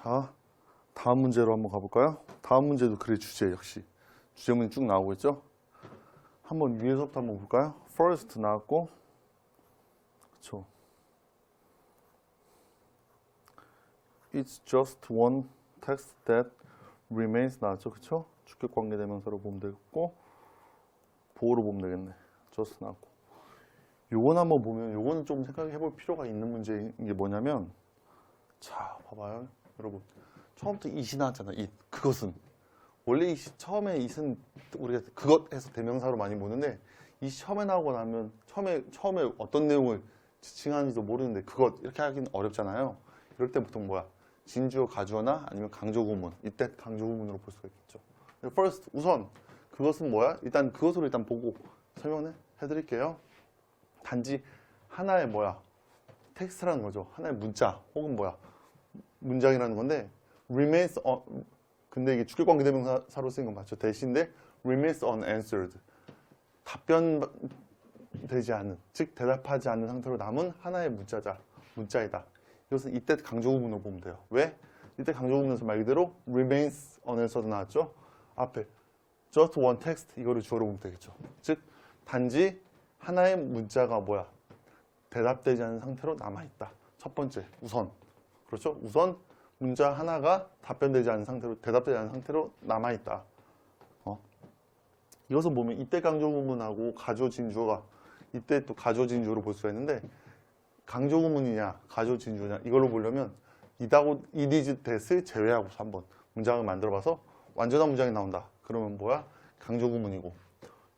자, 다음 문제로 한번 가볼까요? 다음 문제도 글의 주제 역시 주제문이 쭉 나오겠죠? 한번 위에서부터 한번 볼까요? First 나왔고, 그쵸? It's just one text that remains 나왔죠, 그쵸? 주격 관계 대명사로 보면 되겠고, 보호로 보면 되겠네. just 나왔고. 요건 한번 보면, 요거는 좀 생각해 볼 필요가 있는 문제인 게 뭐냐면, 자, 봐봐요. 여러분. 처음부터 it이 나왔잖아, it. 그것은. 원래 처음에 it은 우리가 그것 해서 대명사로 많이 보는데, it이 처음에 나오고 나면, 처음에 어떤 내용을 지칭하는지도 모르는데, 그것, 이렇게 하기는 어렵잖아요. 이럴 때 보통 뭐야? 진주어, 가주어나 아니면 강조구문. 이때 강조구문으로 볼 수가 있겠죠. first, 우선, 그것은 뭐야? 일단 그것으로 일단 보고 설명을 해드릴게요. 단지 하나의 뭐야? 텍스트라는 거죠. 하나의 문자 혹은 뭐야? 문장이라는 건데 remains 근데 이게 주격관계대명사로 쓰인 건 맞죠? 대신에 remains unanswered 답변되지 않은 즉 대답하지 않는 상태로 남은 하나의 문자이다. 이것은 이때 강조구문으로 보면 돼요. 왜? 이때 강조구문에서 말 그대로 remains unanswered 나왔죠? 앞에 just one text 이거를 주어로 보면 되겠죠. 즉 단지 하나의 문자가 뭐야? 대답되지 않은 상태로 남아있다. 첫 번째, 우선. 그렇죠? 우선 문자 하나가 답변되지 않은 상태로, 대답되지 않은 상태로 남아있다. 이것을 보면 이때 강조구문하고 가주어 진주어가 이때 또 가주어 진주어로 볼 수가 있는데 강조구문이냐 가주어 진주어냐 이걸로 보려면 it하고 it is that을 제외하고서 한번 문장을 만들어봐서 완전한 문장이 나온다. 그러면 뭐야? 강조구문이고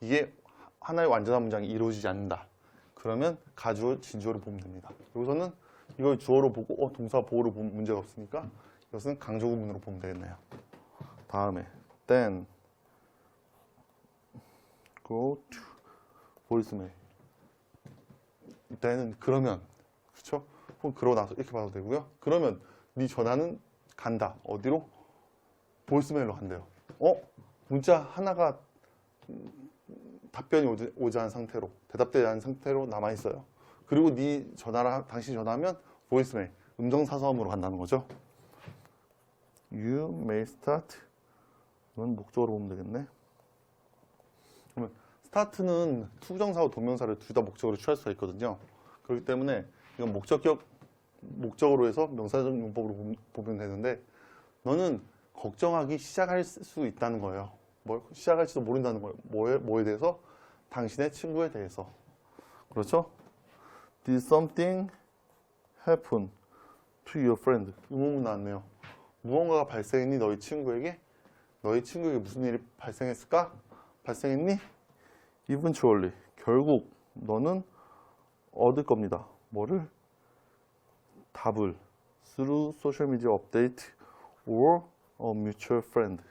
이게 하나의 완전한 문장이 이루어지지 않는다. 그러면 가주어 진주어로 보면 됩니다. 여기서는 이걸 주어로 보고 동사 보호로 보면 문제가 없으니까 이것은 강조구문으로 보면 되겠네요. 다음에 then go to voicemail. then은 그러면 그렇죠? 혹은 그러고 나서 이렇게 봐도 되고요. 그러면 네 전화는 간다. 어디로? 보이스메일로 간대요. 문자 하나가 답변이 오지 않은 상태로 대답되지 않은 상태로 남아있어요. 그리고 네 전화를 당신이 전화하면 보이스메일 음성사서함으로 간다는 거죠. You may start 이건 목적으로 보면 되겠네. 그러면 start는 투부정사와 동명사를 둘 다 목적으로 취할 수가 있거든요. 그렇기 때문에 이건 목적으로 해서 명사적 용법으로 보면 되는데 너는 걱정하기 시작할 수 있다는 거예요. 뭘 시작할지도 모른다는 거예요. 뭐에 대해서? 당신의 친구에 대해서. 그렇죠? Did something happen to your friend? 의문문 나왔네요. 무언가가 발생했니? 너희 친구에게 무슨 일이 발생했을까? 발생했니? Eventually. 결국 너는 얻을 겁니다. 뭐를? 답을. Through social media update or a mutual friend.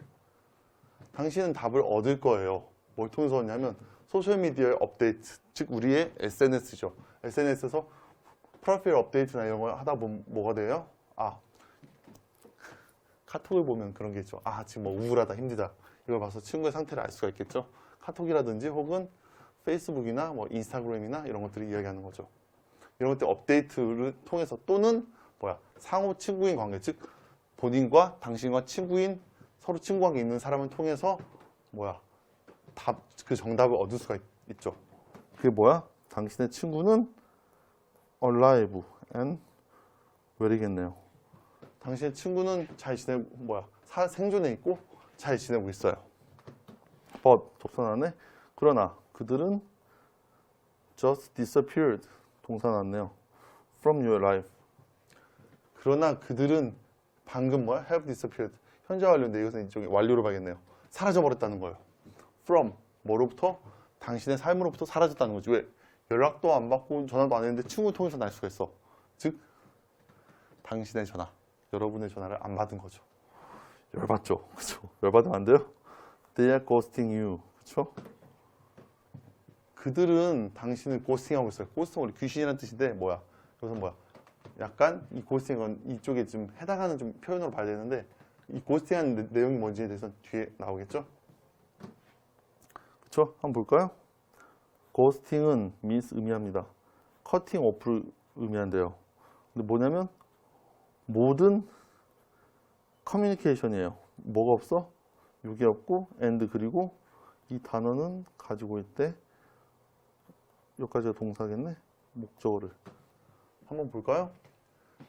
당신은 답을 얻을 거예요. 뭘 통해서 얻냐면 소셜미디어의 업데이트, 즉 우리의 SNS죠. SNS에서 프로필 업데이트나 이런 걸 하다 보면 뭐가 돼요? 카톡을 보면 그런 게 있죠. 지금 뭐 우울하다, 힘들다. 이걸 봐서 친구의 상태를 알 수가 있겠죠. 카톡이라든지 혹은 페이스북이나 뭐 인스타그램이나 이런 것들을 이야기하는 거죠. 이런 것들 업데이트를 통해서 또는 상호 친구인 관계, 즉 본인과 당신과 서로 친구 관계 있는 사람을 통해서 그 정답을 얻을 수가 있죠. 그게 뭐야? 당신의 친구는 alive and well이겠네요. 당신의 친구는 잘 지내고 생존해 있고 잘 지내고 있어요. but 접선 안에 그러나 그들은 just disappeared 동사 나왔네요. from your life. 그러나 그들은 방금 have disappeared 현재 완료인데 이것은 이쪽에 완료로 봐야겠네요. 사라져버렸다는 거예요. from 뭐로부터? 당신의 삶으로부터 사라졌다는 거지. 왜? 연락도 안 받고 전화도 안 했는데 친구 통해서 날 수가 있어. 즉 당신의 전화, 여러분의 전화를 안 받은 거죠. 열받죠? 그렇죠? 열받으면 안 돼요? They are ghosting you. 그렇죠? 그들은 당신을 고스팅하고 있어요. 고스팅 우리 귀신이라는 뜻인데 여기서 약간 이 고스팅은 이쪽에 좀 해당하는 좀 표현으로 봐야 되는데 이 고스팅하는 내용이 뭔지에 대해서는 뒤에 나오겠죠? 그쵸? 한번 볼까요? 고스팅은 means 의미합니다. cutting off를 의미한대요. 근데 뭐냐면 모든 커뮤니케이션이에요. 뭐가 없어? 이게 없고 and 그리고 이 단어는 가지고 있대. 여기까지가 동사겠네. 목적어를 한번 볼까요?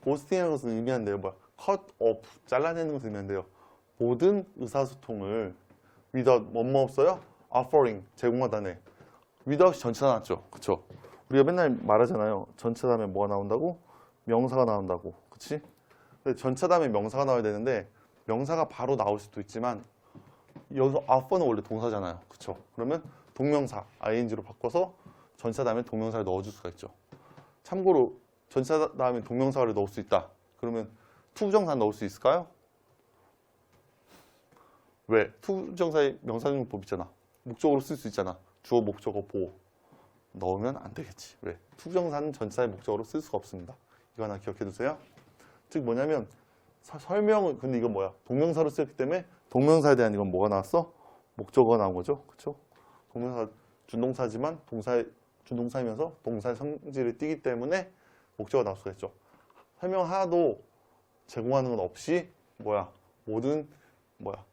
고스팅이라는 것은 의미한대요. 뭐야? cut off, 잘라내는 것을 의미한대요. 모든 의사소통을 without 뭐뭐 없어요? offering, 제공하다네. without 전치사 나왔죠. 그쵸? 우리가 맨날 말하잖아요. 전치사 다음에 뭐가 나온다고? 명사가 나온다고. 그치? 근데 전치사 다음에 명사가 나와야 되는데 명사가 바로 나올 수도 있지만 여기서 offer는 원래 동사잖아요. 그쵸? 그러면 동명사, ing로 바꿔서 전치사 다음에 동명사를 넣어줄 수가 있죠. 참고로 전치사 다음에 동명사를 넣을 수 있다. 그러면 투부정사 넣을 수 있을까요? 왜? 투부정사의 명사용법 있잖아. 목적으로 쓸 수 있잖아. 주어, 목적어, 보호. 넣으면 안 되겠지. 왜? 투부정사는 전치사의 목적으로 쓸 수가 없습니다. 이거 하나 기억해 두세요. 즉 뭐냐면 설명은 근데 이건 뭐야? 동명사로 쓰였기 때문에 동명사에 대한 이건 뭐가 나왔어? 목적어가 나온 거죠. 그쵸? 동명사 준동사지만 동사의 준동사이면서 동사의 성질을 띠기 때문에 목적어가 나올 수가 있죠. 설명 하나도 제공하는 건 없이 뭐야? 모든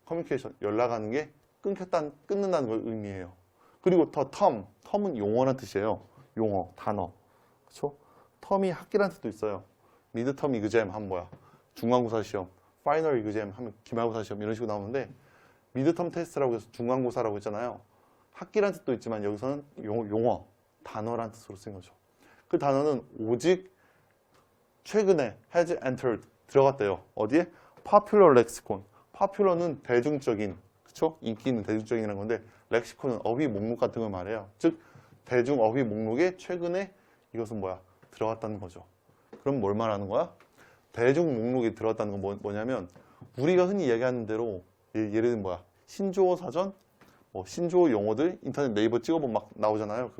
커뮤니케이션 연락하는 게 끊는다는 걸 의미해요. 그리고 더 텀은 용어란 뜻이에요. 용어, 단어. 그쵸? 텀이 학기란 뜻도 있어요. 미드텀 이그잼 하면 뭐야? 중간고사 시험, 파이널 이그잼 하면 기말고사 시험 이런 식으로 나오는데 미드텀 테스트라고 해서 중간고사라고 했잖아요. 학기란 뜻도 있지만 여기서는 용어, 단어란 뜻으로 쓴 거죠. 그 단어는 오직 최근에 has entered 들어갔대요. 어디에? popular lexicon. popular는 대중적인, 그쵸? 인기 있는 대중적인이라는 건데 렉시콘은 어휘 목록 같은 걸 말해요. 즉 대중 어휘 목록에 최근에 이것은 뭐야? 들어갔다는 거죠. 그럼 뭘 말하는 거야? 대중 목록에 들어갔다는 건 뭐냐면 우리가 흔히 얘기하는 대로 예를 들면 뭐야? 신조어 사전, 신조어 용어들 인터넷 네이버 찍어보면 막 나오잖아요.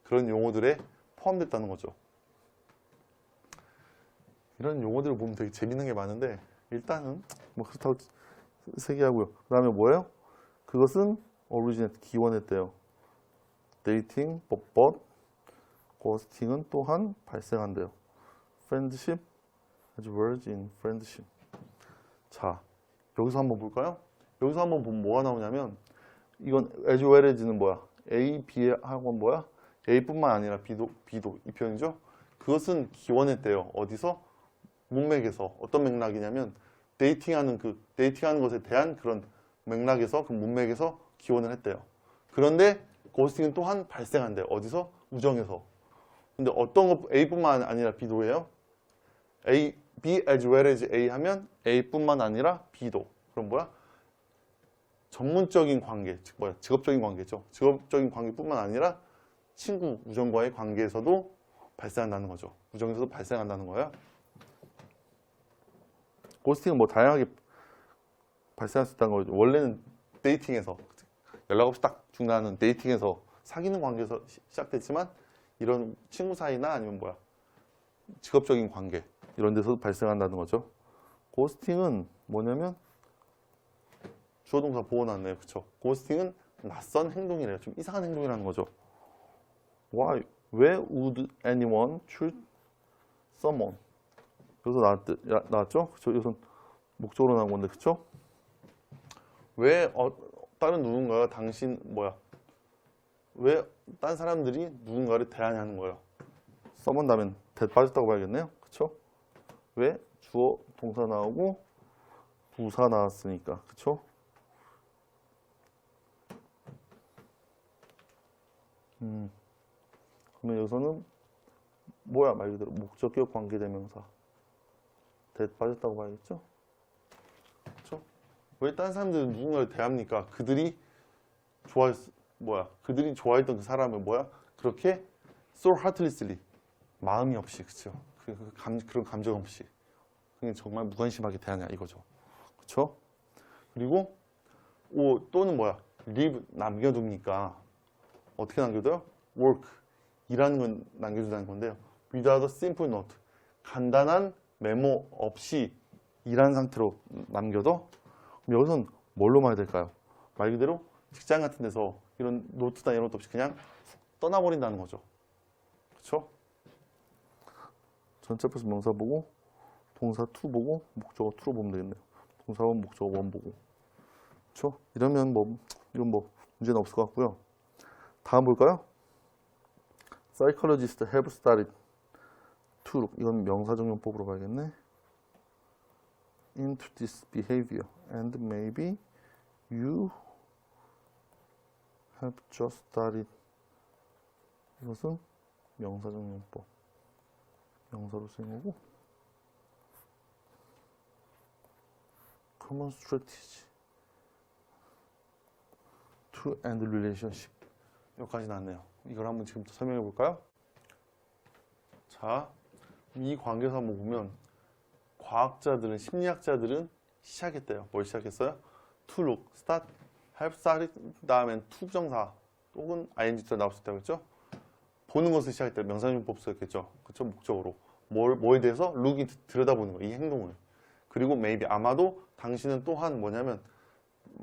그런 용어들에 포함됐다는 거죠. 이런 용어들을 보면 되게 재밌는 게 많은데 일단은 뭐 그렇다고 세개하고요. 그 다음에 뭐예요? 그것은 originate, 기원했대요. dating, but, ghosting은 또한 발생한대요. friendship, as words in friendship. 자, 여기서 한번 볼까요? 여기서 한번 보면 뭐가 나오냐면 이건 as well as는 뭐야? A, B하고 뭐야? A뿐만 아니라 B도 이 표현이죠. 그것은 기원했대요. 어디서? 문맥에서. 어떤 맥락이냐면 데이팅하는 것에 대한 그런 맥락에서 그 문맥에서 기원을 했대요. 그런데 고스팅은 또한 발생한대요. 어디서? 우정에서. 근데 어떤 것 A뿐만 아니라 B도예요. B as well as A 하면 A뿐만 아니라 B도. 그럼 뭐야? 전문적인 관계, 즉 뭐야? 직업적인 관계죠. 직업적인 관계뿐만 아니라 친구, 우정과의 관계에서도 발생한다는 거죠. 우정에서도 발생한다는 거예요. 고스팅은 뭐 다양하게 발생할 수 있다는 거죠. 원래는 데이팅에서 연락 없이 딱 중단하는 데이팅에서 사귀는 관계에서 시작됐지만 이런 친구 사이나 아니면 뭐야? 직업적인 관계 이런 데서도 발생한다는 거죠. 고스팅은 뭐냐면 주어 동사 보호 나왔네요. 그쵸? 고스팅은 낯선 행동이래요. 좀 이상한 행동이라는 거죠. Why? Where would anyone choose someone? 여기서 나왔죠? 그쵸? 이것은 목적으로 나온 건데, 그쵸? 왜 다른 누군가가 왜 딴 사람들이 누군가를 대하냐는 거예요. 써본다면 대 빠졌다고 봐야겠네요. 그쵸? 왜? 주어 동사 나오고 부사 나왔으니까. 그쵸? 그러면 여기서는 뭐야? 말 그대로 목적격 관계대명사. 대 빠졌다고 봐야겠죠? 그쵸? 왜 딴 사람들은 누군가를 대합니까? 그들이 좋아했던 그 사람을 그렇게 so heartlessly 마음이 없이, 그쵸? 그런 감정 없이 그냥 정말 무관심하게 대하냐 이거죠. 그쵸? 그리고 또는 leave 남겨둡니까? 어떻게 남겨둬요? work 일하는 건 남겨두다는 건데요. without a simple note 간단한 메모 없이 일한 상태로 남겨둬? 그럼 여기서는 뭘로 말해야 될까요? 말 그대로 직장 같은 데서 이런 노트나 이런 것도 없이 그냥 떠나버린다는 거죠. 그쵸? 전체 플러스 명사 보고 동사 to 보고 목적어 to로 보면 되겠네요. 동사 1, 목적어 1 보고. 그렇죠? 이러면 뭐 이건 뭐 문제는 없을 것 같고요. 다음 볼까요? Psychologists have started to, 이건 명사정용법으로 가야겠네. into this behavior and maybe you have just started. 이것은 명사정용법. 명사로 쓰인 거고. common strategy to end relationship. 여기까지 나왔네요. 이걸 한번 지금부터 설명해 볼까요? 자, 이 관계에서 한번 보면 과학자들은, 심리학자들은 시작했대요. 뭘 시작했어요? to look, start, have started, 다음엔 to 부정사 혹은 ing가 나올 수 있다고 했죠? 보는 것을 시작했대요. 명사용법 쓰였겠죠? 그쵸? 목적으로. 뭐에 대해서 look이 들여다보는 거, 이 행동을. 그리고 maybe, 아마도 당신은 또한 뭐냐면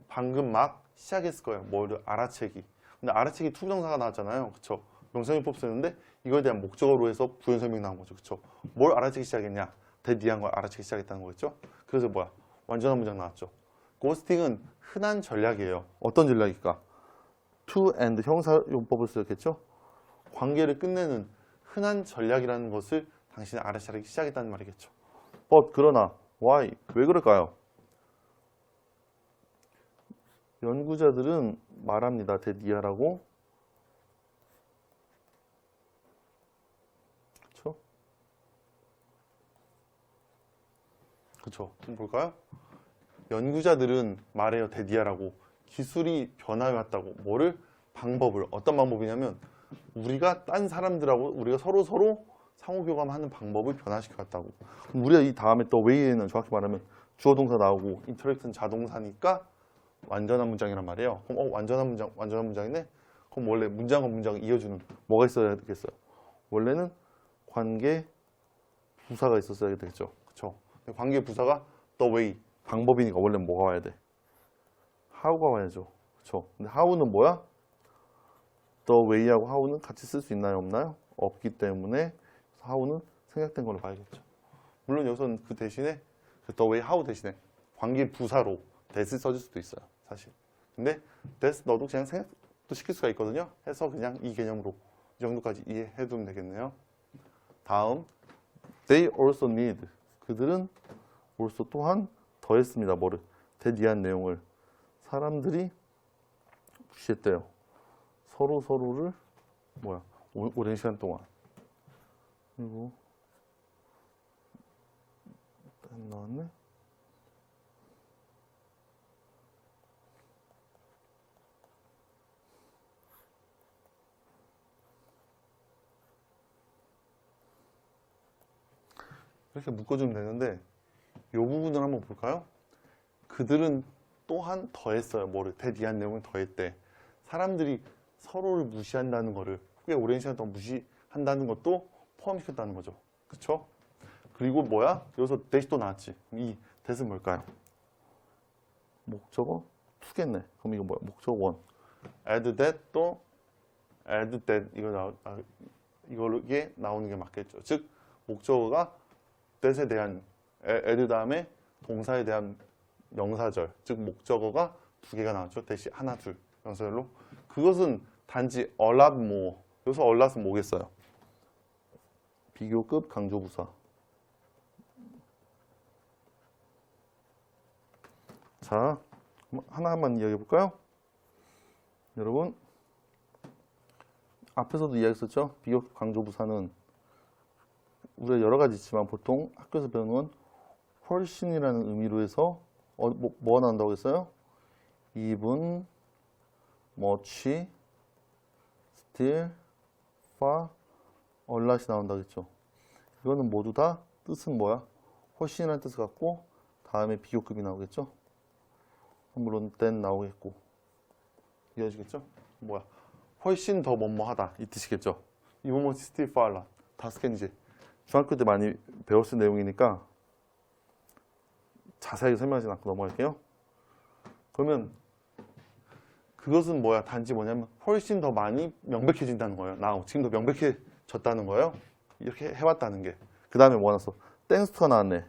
방금 막 시작했을 거예요. 뭐를 알아채기. 근데 알아채기 to 부정사가 나왔잖아요. 그쵸? 명사용법 쓰였는데 이거에 대한 목적어로 해서 부연 설명 나온 거죠. 그쵸? 뭘 알아채기 시작했냐? 대디한 걸 알아채기 시작했다는 거겠죠? 그래서 뭐야? 완전한 문장 나왔죠. 고스팅은 흔한 전략이에요. 어떤 전략일까? to and 형사용법을 쓰였겠죠? 관계를 끝내는 흔한 전략이라는 것을 당신이 알아차리기 시작했다는 말이겠죠. But 그러나 why? 왜 그럴까요? 연구자들은 말합니다. 대디하라고. 그렇죠? 그렇죠. 한번 볼까요? 연구자들은 말해요. 대디하라고. 기술이 변화해 왔다고. 뭐를? 방법을. 어떤 방법이냐면 우리가 딴 사람들하고 우리가 서로 상호교감하는 방법을 변화시켜 왔다고. 그럼 우리가 이 다음에 또 way에는 정확히 말하면 주어 동사 나오고 인터랙트는 자동사니까 완전한 문장이란 말이에요. 그럼 완전한 문장이네. 그럼 원래 문장과 문장을 이어주는 뭐가 있어야 되겠어요? 원래는 관계 부사가 있었어야 되겠죠. 그렇죠? 관계 부사가 the way, 방법이니까 원래 뭐가 와야 돼? how가 와야죠. 그렇죠? 근데 how는 뭐야? the way하고 how는 같이 쓸 수 있나요? 없나요? 없기 때문에 how는 생략된 걸로 봐야겠죠. 물론 여기서는 그 대신에 그 the way, how 대신에 관계 부사로 that을 써줄 수도 있어요. 사실. 근데 that 너도 그냥 생략도 시킬 수가 있거든요. 해서 그냥 이 개념으로 이 정도까지 이해해 두면 되겠네요. 다음 they also need, 그들은 also 또한 더했습니다. 뭐를? that이한 내용을 사람들이 무시했대요. 서로를 뭐야? 오랜 시간 동안. 그리고 나왔네. 이렇게 묶어주면 되는데 이 부분을 한번 볼까요? 그들은 또한 더했어요. 뭐를? 대디한 내용을 더했대. 사람들이 서로를 무시한다는 거를 꽤 오랜 시간 동안 무시한다는 것도 포함시켰다는 거죠. 그쵸? 그리고 뭐야? 여기서 that이 또 나왔지. 이 that은 뭘까요? 목적어 to겠네. 그럼 이거 뭐야? 목적어 1. add that 또 add that 이게 나오는 게 맞겠죠. 즉 목적어가 that에 대한 add 다음에 동사에 대한 명사절, 즉 목적어가 두 개가 나왔죠. that이 하나, 둘 명사절로. 그것은 단지 a lot more. 여기서 a lot은 뭐겠어요? 비교급 강조부사. 자, 하나만 이야기해 볼까요? 여러분, 앞에서도 이야기했었죠? 비교급 강조부사는 우리가 여러 가지 있지만 보통 학교에서 배우는 건 훨씬이라는 의미로 해서 뭐가 나온다고 했어요? even, much, still, far, a lot이 나온다고 했죠. 이거는 모두 다 뜻은 뭐야? 훨씬이라는 뜻을 갖고 다음에 비교급이 나오겠죠. 물론 then 나오겠고 이해하시겠죠? 뭐야? 훨씬 더 뭐뭐하다 이 뜻이겠죠. even, much, still, far, a lot 다 스캔이지. 중학교 때 많이 배웠을 내용이니까 자세하게 설명하지 않고 넘어갈게요. 그러면 그것은 뭐야? 단지 뭐냐면 훨씬 더 많이 명백해진다는 거예요. 지금 더 명백해졌다는 거예요. 이렇게 해왔다는 게. 그 다음에 뭐 나왔어? 땡스터가 나왔네.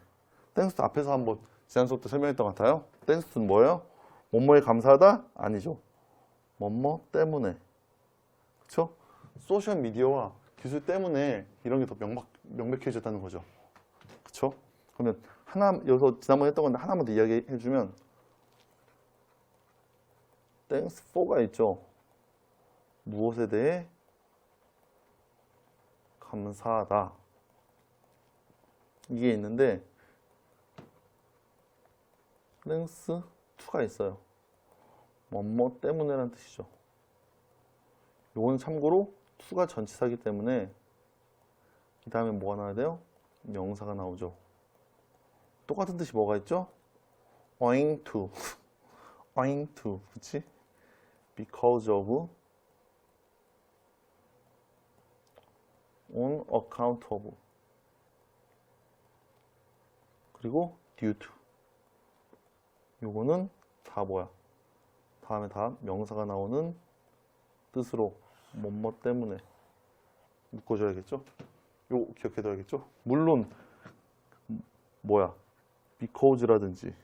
땡스 앞에서 한번 지난 수업 때 설명했던 것 같아요. 땡스는 뭐예요? 뭐뭐에 감사하다? 아니죠. 뭐뭐 때문에. 그쵸? 소셜 미디어와 기술 때문에 이런 게 더 명백해졌다는 거죠. 그쵸? 그러면 여기서 지난번에 했던 건데 하나만 더 이야기해주면 thanks for가 있죠. 무엇에 대해 감사하다. 이게 있는데 thanks to가 있어요. 뭐뭐 때문에라는 뜻이죠. 요건 참고로 to가 전치사이기 때문에 그 다음에 뭐가 나와야 돼요? 명사가 나오죠. 똑같은 뜻이 뭐가 있죠? owing to owing to 그치? because of on account of 그리고 due to 요거는 다 뭐야? 다음에 다 명사가 나오는 뜻으로 뭐뭐 때문에 묶어줘야겠죠? 요거 기억해둬야겠죠? 물론 뭐야? because라든지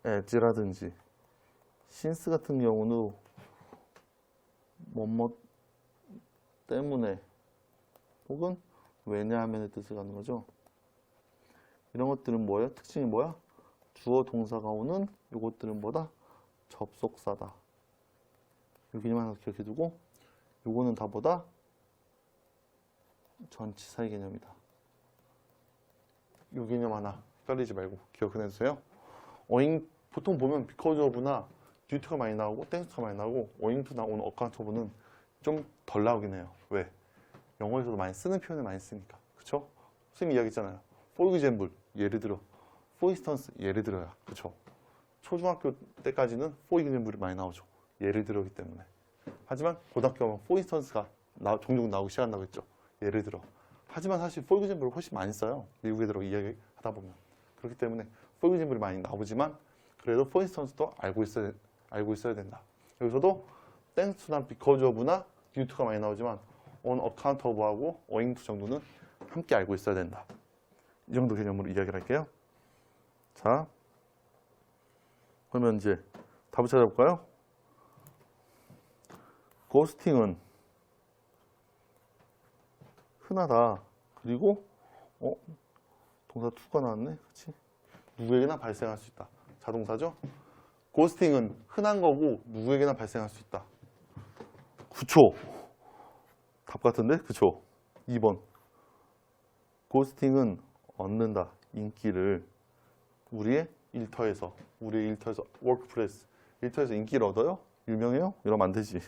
as라든지 since 같은 경우는 뭐뭐 때문에 혹은 왜냐하면의 뜻을 갖는 거죠. 이런 것들은 뭐예요? 특징이 뭐야? 주어 동사가 오는 요것들은 뭐다? 접속사다. 이 개념 하나 기억해두고 요거는 다 뭐다? 전치사의 개념이다. 요 개념 하나 헷갈리지 말고 기억해주세요. 보통 보면 because of나 due to가 많이 나오고 thanks to가 많이 나오고 owing to 나오는 account of는 좀 덜 나오긴 해요. 왜? 영어에서도 많이 쓰는 표현을 많이 쓰니까. 그쵸? 선생님이 이야기했잖아요. for example, 예를 들어. for instance, 예를 들어야. 그쵸? 초중학교 때까지는 for example이 많이 나오죠. 예를 들어기 때문에. 하지만 고등학교 가면 for instance가 종종 나오기 시작한다고 했죠. 예를 들어. 하지만 사실 for example을 훨씬 많이 써요. 미국 애들하고 이야기하다 보면. 그렇기 때문에 for example이 많이 나오지만 그래도 for instance도 알고 있어야 된다. 여기서도 thanks to나 because of나 due to가 많이 나오지만 on account of하고 owing to 정도는 함께 알고 있어야 된다. 이 정도 개념으로 이야기를 할게요. 자, 그러면 이제 답을 찾아볼까요? 고스팅은 흔하다. 그리고 동사 to가 나왔네. 그치? 누구에게나 발생할 수 있다. 자동사죠? 고스팅은 흔한 거고 누구에게나 발생할 수 있다. 그쵸? 답 같은데? 그쵸? 2번. 고스팅은 얻는다. 인기를 우리의 일터에서 워크플레이스 일터에서 인기를 얻어요? 유명해요? 이러면 안 되지.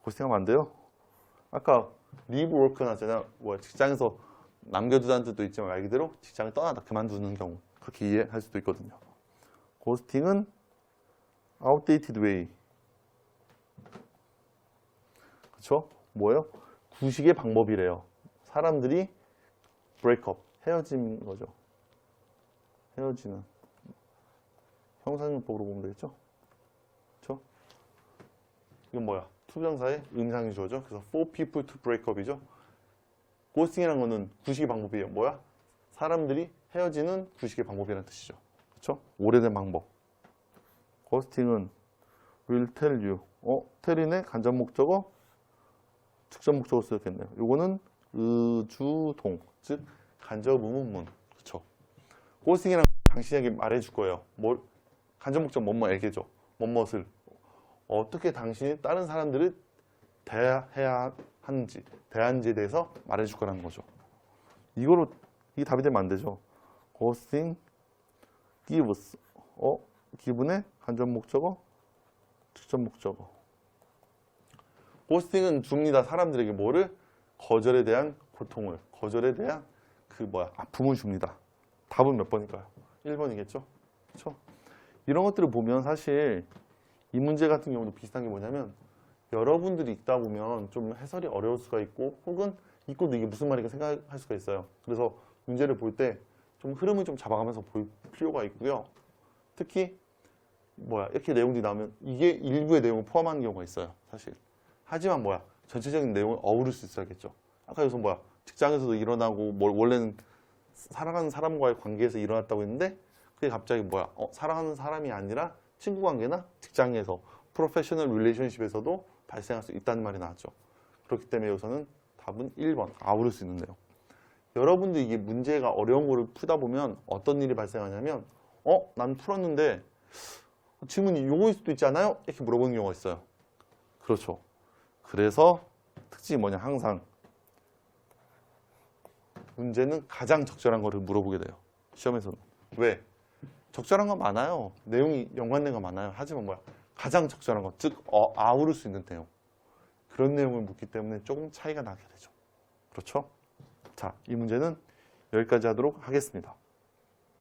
고스팅하면 안 돼요. 아까 리브 워크는 하잖아요. 직장에서 남겨두다는 뜻도 있지만 말 그대로 직장을 떠나다 그만두는 경우 그렇게 이해할 수도 있거든요. 고스팅은 outdated way. 그쵸? 뭐예요? 구식의 방법이래요. 사람들이 breakup, 헤어진 거죠. 헤어지는. 형사용법으로 보면 되겠죠? 그쵸? 이건 뭐야? 투부정사의 음상이 주어져. 그래서 for people to break up이죠. 고스팅이라는 거는 구식의 방법이에요. 뭐야? 사람들이 헤어지는 구식의 방법이라는 뜻이죠. 그쵸? 오래된 방법. 고스팅은 will tell you. tell이네 간접 목적어, 직접 목적어 쓰였겠네요. 요거는 의주동, 즉 간접 의문문. 그쵸? 고스팅이란 당신에게 말해줄 거예요. 간접 목적 뭐뭐에게죠. 뭐뭇을 어떻게 당신이 다른 사람들을 대해야 하는지, 대하는지에 대해서 말해줄 거라는 거죠. 이거로 이게 답이 되면 안 되죠. ghosting gives. 기분의 간접 목적어, 직접 목적어. 고스팅은 줍니다. 사람들에게 뭐를? 거절에 대한 고통을, 거절에 대한 아픔을 줍니다. 답은 몇 번일까요? 1번이겠죠? 그렇죠? 이런 것들을 보면 사실 이 문제 같은 경우도 비슷한 게 뭐냐면 여러분들이 읽다 보면 좀 해설이 어려울 수가 있고 혹은 읽고도 이게 무슨 말인가 생각할 수가 있어요. 그래서 문제를 볼 때 좀 흐름을 좀 잡아가면서 볼 필요가 있고요. 특히 이렇게 내용들이 나오면 이게 일부의 내용을 포함하는 경우가 있어요. 사실. 하지만 전체적인 내용을 어우를 수 있어야겠죠. 아까 여기서 직장에서도 일어나고 원래는 사랑하는 사람과의 관계에서 일어났다고 했는데 그게 갑자기 뭐야? 사랑하는 사람이 아니라 친구 관계나 직장에서 프로페셔널 릴레이션십에서도 발생할 수 있다는 말이 나왔죠. 그렇기 때문에 여기서는 답은 1번 아우를 수 있는데요. 여러분도 이게 문제가 어려운 거를 풀다 보면 어떤 일이 발생하냐면 난 풀었는데 질문이 요거일 수도 있지 않아요? 이렇게 물어보는 경우가 있어요. 그렇죠. 그래서 특징이 뭐냐? 항상 문제는 가장 적절한 거를 물어보게 돼요. 시험에서는. 왜? 적절한 거 많아요. 내용이 연관된 거 많아요. 하지만 뭐야? 가장 적절한 거, 즉 아우를 수 있는 내용. 그런 내용을 묻기 때문에 조금 차이가 나게 되죠. 그렇죠? 자, 이 문제는 여기까지 하도록 하겠습니다.